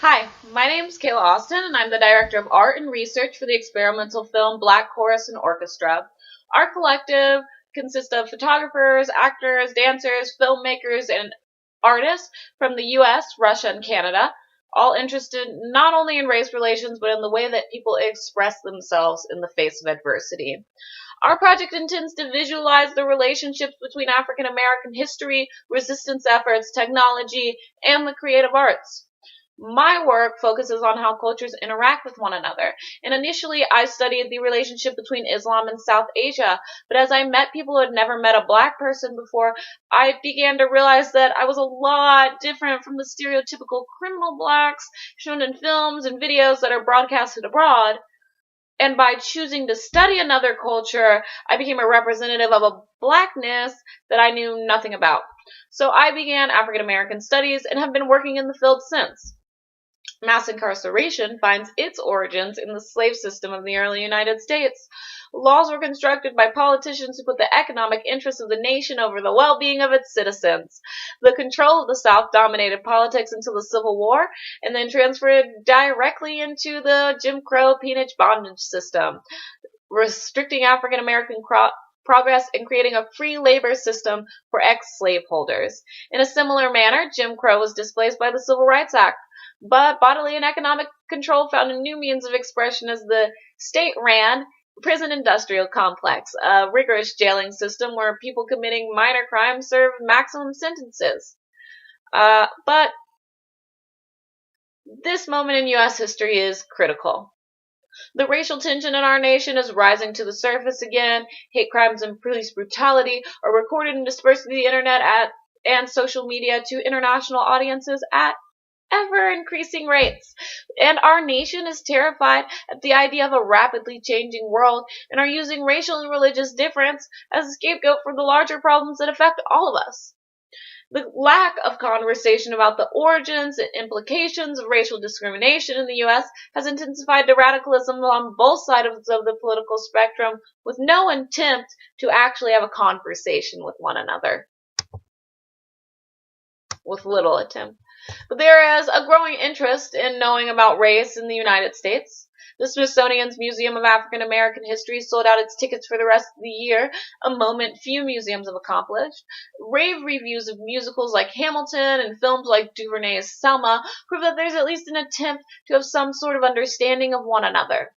Hi, my name is Kayla Austin, and I'm the Director of Art and Research for the experimental film Black Chorus and Orchestra. Our collective consists of photographers, actors, dancers, filmmakers, and artists from the US, Russia, and Canada, all interested not only in race relations but in the way that people express themselves in the face of adversity. Our project intends to visualize the relationships between African American history, resistance efforts, technology, and the creative arts. My work focuses on how cultures interact with one another. And initially, I studied the relationship between Islam and South Asia. But as I met people who had never met a black person before, I began to realize that I was a lot different from the stereotypical criminal blacks shown in films and videos that are broadcasted abroad. And by choosing to study another culture, I became a representative of a blackness that I knew nothing about. So I began African American studies and have been working in the field since. Mass incarceration finds its origins in the slave system of the early United States. Laws were constructed by politicians who put the economic interests of the nation over the well-being of its citizens. The control of the South dominated politics until the Civil War and then transferred directly into the Jim Crow peonage bondage system, restricting African American progress and creating a free labor system for ex-slaveholders. In a similar manner, Jim Crow was displaced by the Civil Rights Act, but bodily and economic control found a new means of expression as the state-ran prison industrial complex, a rigorous jailing system where people committing minor crimes serve maximum sentences. But this moment in U.S. history is critical. The racial tension in our nation is rising to the surface again. Hate crimes and police brutality are recorded and dispersed through the internet and social media to international audiences at ever increasing rates. And our nation is terrified at the idea of a rapidly changing world and are using racial and religious difference as a scapegoat for the larger problems that affect all of us. The lack of conversation about the origins and implications of racial discrimination in the U.S. has intensified the radicalism on both sides of the political spectrum with no attempt to actually have a conversation with one another. With little attempt. But there is a growing interest in knowing about race in the United States. The Smithsonian's Museum of African American History sold out its tickets for the rest of the year, a moment few museums have accomplished. Rave reviews of musicals like Hamilton and films like Duvernay's Selma prove that there's at least an attempt to have some sort of understanding of one another.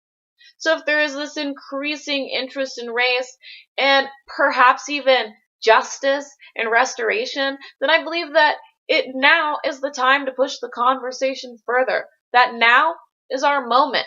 So if there is this increasing interest in race and perhaps even justice and restoration, then I believe that it now is the time to push the conversation further. That now is our moment.